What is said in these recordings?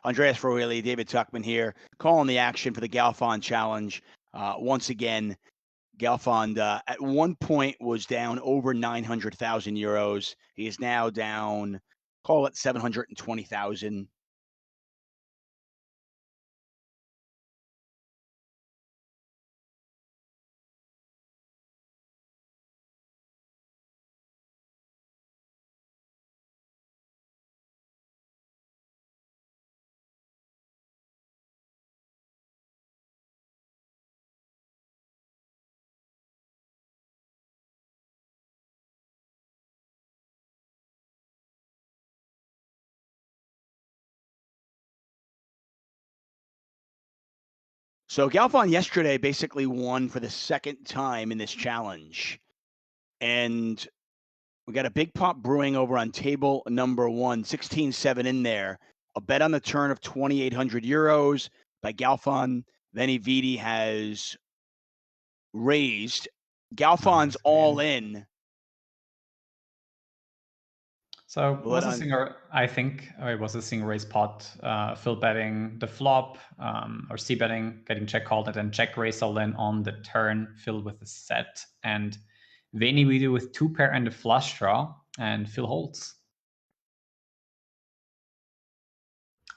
Andreas Froehli, David Tuchman here, calling the action for the Galfond Challenge. Once again, Galfond at one point was down over 900,000 euros. He is now down, call it 720,000. So Galfond yesterday basically won for the second time in this challenge. And we got a big pop brewing over on table number 1, 16-7 in there. A bet on the turn of 2,800 euros by Galfond. Venividi has raised. Galfond's all in. So was a singer, I think, it was a single raise pot, Phil betting the flop, or C betting, getting check called, and then check raise all in on the turn, Phil with a set, and Venividi with 2 pair and a flush draw, and Phil holds.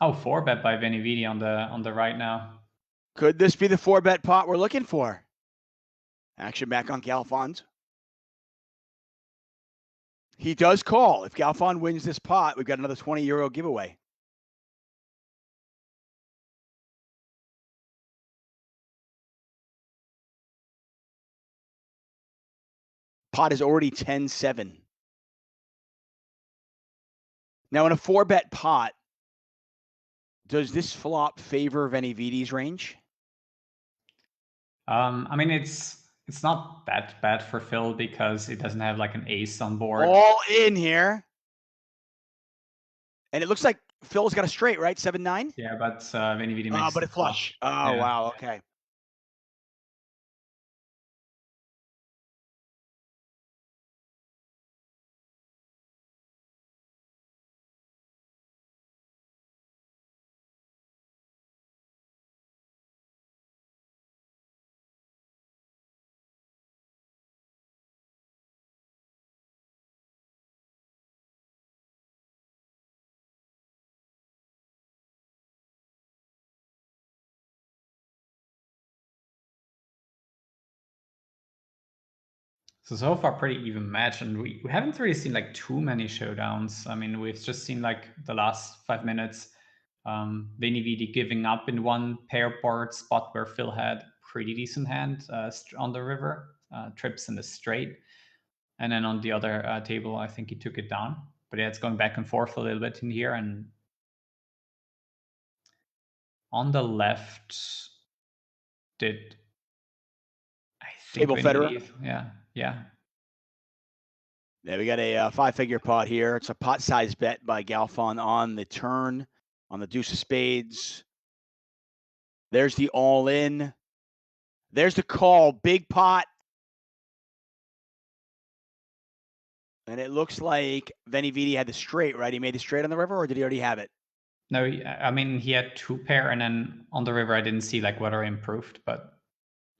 Oh, 4-bet by Venividi on the right now. Could this be the 4-bet pot we're looking for? Action back on Galfond. He does call. If Galfond wins this pot, we've got another 20 euro giveaway. Pot is already 10-7. Now in a 4-bet pot, does this flop favor Venividi's range? I mean, it's not that bad for Phil because it doesn't have like an ace on board. All in here. And it looks like Phil's got a straight, right? 7-9? Yeah, but Venividi makes but it flush. Oh, yeah. Wow. Okay. So far pretty even match, and we haven't really seen like too many showdowns. I mean, we've just seen like the last 5 minutes, Venividi giving up in one pair board spot where Phil had pretty decent hand on the river, trips in the straight, and then on the other table, I think he took it down. But yeah, it's going back and forth a little bit in here, and on the left, did I think Table Federer? Yeah. Yeah, we got a 5-figure pot here. It's a pot size bet by Galfond on the turn, on the deuce of spades. There's the all in. There's the call, big pot. And it looks like Venividi had the straight, right? He made the straight on the river, or did he already have it? No, I mean, he had 2 pair, and then on the river, I didn't see like whether he improved, but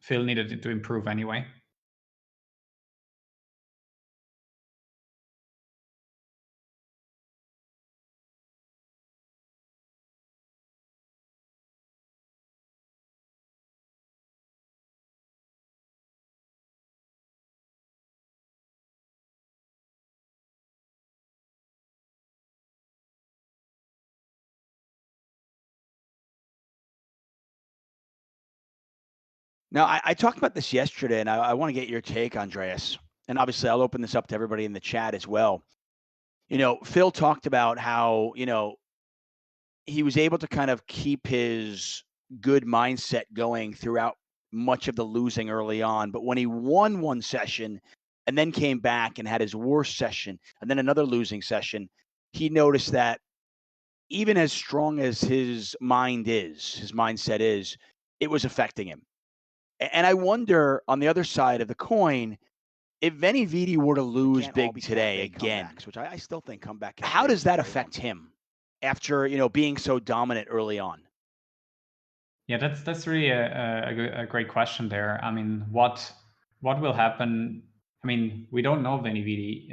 Phil needed to improve anyway. Now, I talked about this yesterday, and I want to get your take, Andreas. And obviously, I'll open this up to everybody in the chat as well. You know, Phil talked about how, you know, he was able to kind of keep his good mindset going throughout much of the losing early on. But when he won one session and then came back and had his worst session and then another losing session, he noticed that even as strong as his mindset is, it was affecting him. And I wonder, on the other side of the coin, if Venividi were to lose big today again, which I still think comeback, how does that affect him? after, being so dominant early on? Yeah, that's really a great question there. I mean, what will happen? I mean, we don't know Venividi.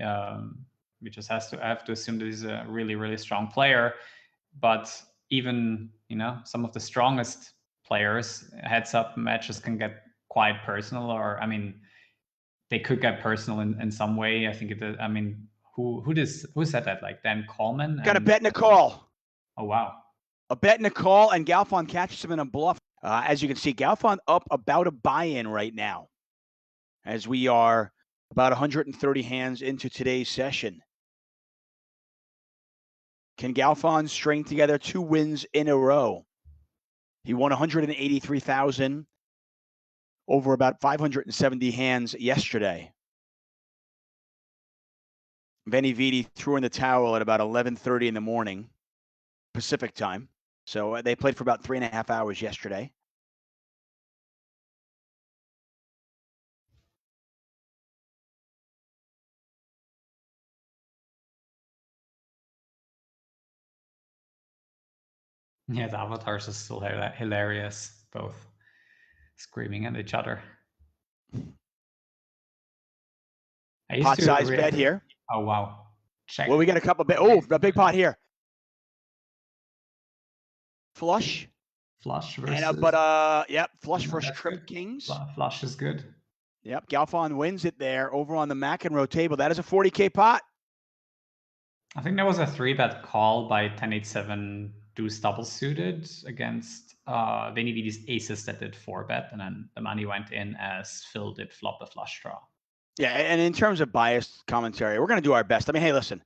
We just have to assume that he's a really strong player. But even some of the strongest players, heads up matches can get quite personal, or I mean, they could get personal in some way. I think I mean, who said that? Like Dan Coleman Got a and bet in a call. oh wow. A bet and a call, and Galfond catches him in a bluff. As you can see, Galfond up about a buy-in right now, as we are about 130 hands into today's session. Can Galfond string together 2 wins in a row? He won 183,000 over about 570 hands yesterday. Venividi threw in the towel at about 11:30 in the morning Pacific time. So they played for about 3.5 hours yesterday. Yeah, the avatars are still hilarious, both screaming at each other. I used Pot to size bet here. Oh wow. Check. Well, we got a couple bet. Oh, a big pot here. Flush. Flush And versus. yep, flush No, versus that's trip good. kings. Flush is good. Yep, Galfond wins it there over on the McEnroe table. That is a 40K pot. I think there was a 3-bet call by 10-8-7 deuce double suited against Venividi's aces that did 4-bet, and then the money went in as Phil did flop a flush draw. Yeah, and in terms of biased commentary, we're going to do our best. I mean, hey, listen,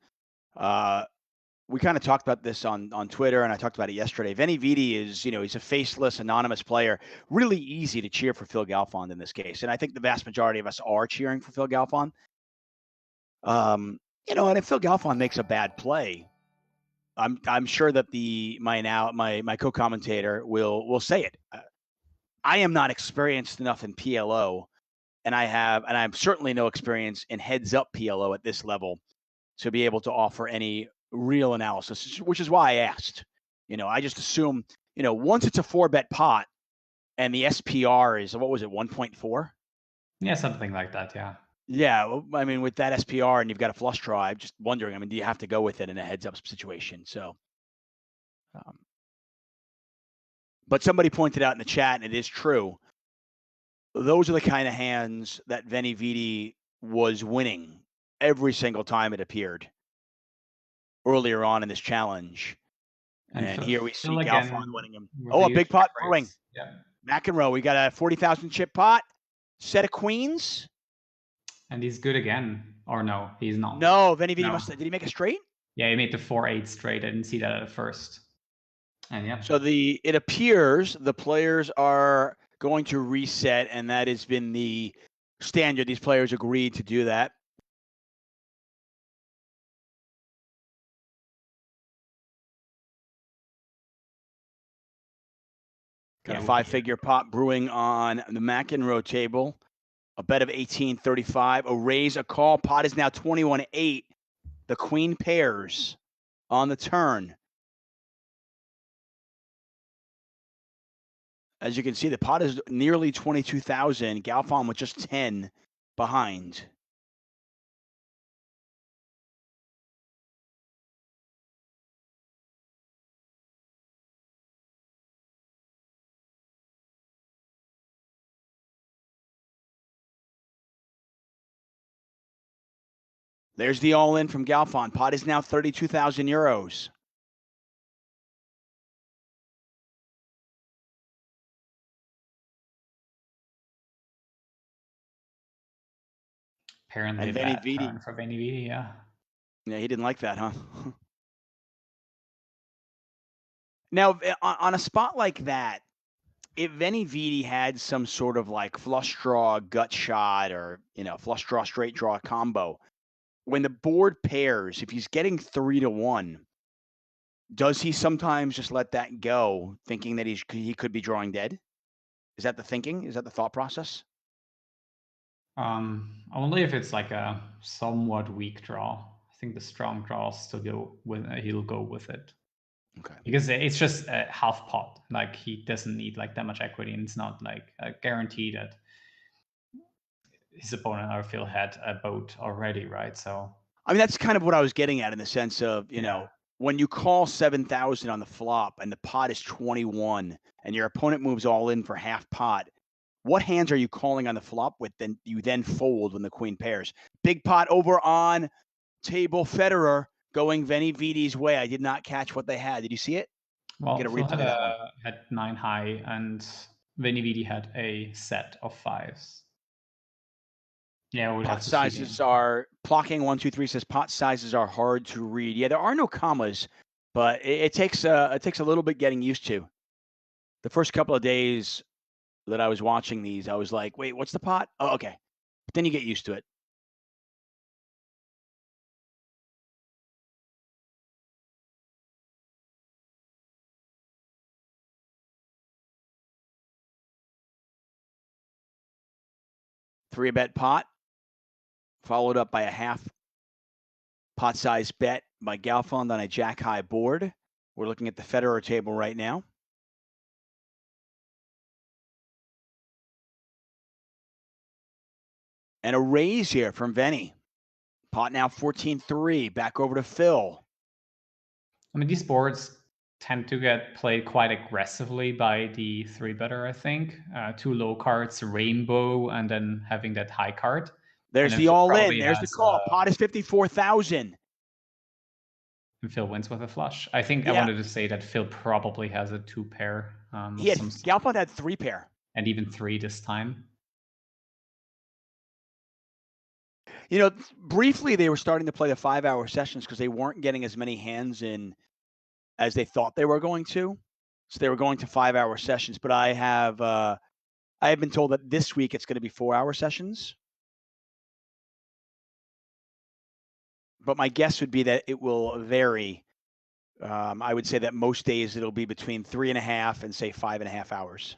we kind of talked about this on Twitter, and I talked about it yesterday. Venividi is, he's a faceless, anonymous player. Really easy to cheer for Phil Galfond in this case, and I think the vast majority of us are cheering for Phil Galfond. And if Phil Galfond makes a bad play, I'm sure that my co-commentator will say it. I am not experienced enough in PLO, and I'm certainly no experience in heads up PLO at this level to be able to offer any real analysis, which is why I asked. I just assume, once it's a 4-bet pot and the SPR is, what was it, 1.4? Yeah, something like that. Yeah. Yeah, well, I mean, with that SPR and you've got a flush draw, I'm just wondering. I mean, do you have to go with it in a heads up situation? So, but somebody pointed out in the chat, and it is true. Those are the kind of hands that Venividi was winning every single time it appeared earlier on in this challenge. And here we see Phil Galfond again winning him. with Oh, a a big huge pot check brewing. raise. Yeah. McEnroe, we got a 40,000 chip pot, set of queens. And he's good again. Or no, he's not. No, Venividi No. did he make a straight? Yeah, he made the 4-8 straight. I didn't see that at first. And yeah. So it appears the players are going to reset, and that has been the standard. These players agreed to do that. Got a 5-figure pot brewing on the McEnroe table. A bet of 18.35. A raise, a call. Pot is now 21-8. The queen pairs on the turn. As you can see, the pot is nearly 22,000. Galfond with just 10 behind. There's the all-in from Galfond. Pot is now 32,000 euros. Apparently, And a bad Venividi. turn for Venividi, yeah. Yeah, he didn't like that, huh? Now, on a spot like that, if Venividi had some sort of like flush draw, gut shot, or flush draw, straight draw combo, when the board pairs, if he's getting 3-1, does he sometimes just let that go, thinking that he could be drawing dead? Is that the thinking? Is that the thought process? Only if it's like a somewhat weak draw. I think the strong draws still he'll go with it. Okay. because it's just a half pot. Like he doesn't need like that much equity, and it's not like a guarantee that his opponent or Phil had a boat already, right? So I mean, that's kind of what I was getting at in the sense of, yeah. when you call 7,000 on the flop and the pot is 21 and your opponent moves all in for half pot, what hands are you calling on the flop with? Then you then fold when the queen pairs. Big pot over on table Federer going Venividi's way. I did not catch what they had. Did you see it? Well, Get a Phil replay of that one. had 9 high, and Venividi had a set of fives. Yeah, we'll have Pot to see the. sizes are Plocking 123 says pot sizes are hard to read. Yeah, there are no commas, but it takes a little bit getting used to. The first couple of days that I was watching these, I was like, wait, what's the pot? Oh, okay. But then you get used to it. Three bet pot, followed up by a half pot size bet by Galfond on a jack high board. We're looking at the Federer table right now. And a raise here from Venny. Pot now 14-3. Back over to Phil. I mean, these boards tend to get played quite aggressively by the three better, I think. Two low cards, rainbow, and then having that high card. And There's then the Phil all in. probably There's the has call. Pot is 54,000. and Phil wins with a flush. I think I Yeah, wanted to say that Phil probably has a two pair, he had Galfond had three pair. and even three this time. Briefly they were starting to play the 5-hour sessions because they weren't getting as many hands in as they thought they were going to. So they were going to 5-hour sessions. But I have been told that this week it's going to be 4-hour sessions. But my guess would be that it will vary. I would say that most days it'll be between 3.5 and say 5.5 hours.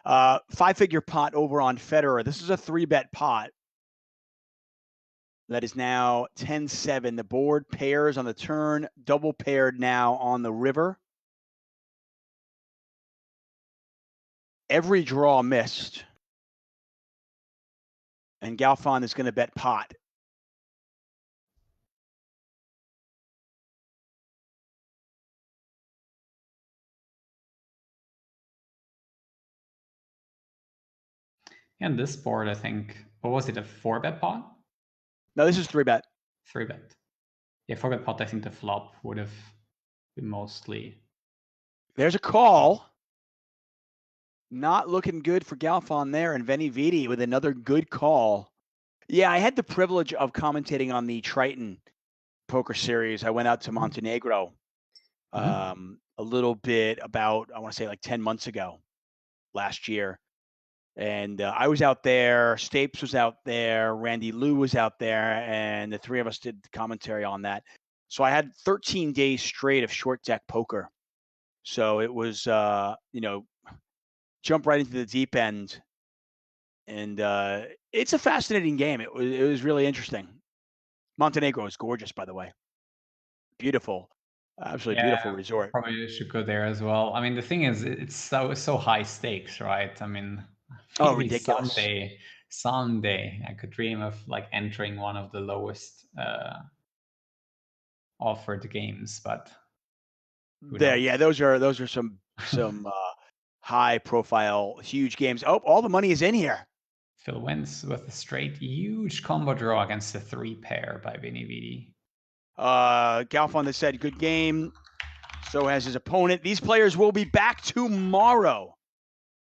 Five-figure pot over on Federer. This is a 3-bet pot. That is now 10-7. The board pairs on the turn, double paired now on the river. Every draw missed. And Galfond is going to bet pot. And this board, I think, what was it, a 4-bet pot? No, this is 3-bet. 3-bet. Yeah, 4-bet pot, I think the flop would have been mostly. There's a call. Not looking good for Galfond there, and Venividi with another good call. Yeah, I had the privilege of commentating on the Triton poker series. I went out to Montenegro a little bit about, I want to say like 10 months ago, last year. And I was out there, Stapes was out there, Randy Lou was out there, and the three of us did the commentary on that. So I had 13 days straight of short deck poker. So it was, jump right into the deep end. And it's a fascinating game. It was really interesting. Montenegro is gorgeous, by the way. Beautiful, absolutely Yeah, beautiful resort. probably should go there as well. I mean, the thing is, it's so high stakes, right? I mean, Oh, maybe ridiculous. someday I could dream of like entering one of the lowest offered games, but who There, knows? yeah, those are some high profile, huge games. Oh, all the money is in here. Phil wins with a straight huge combo draw against the 3 pair by Venividi. Galfond has said good game. So has his opponent. These players will be back tomorrow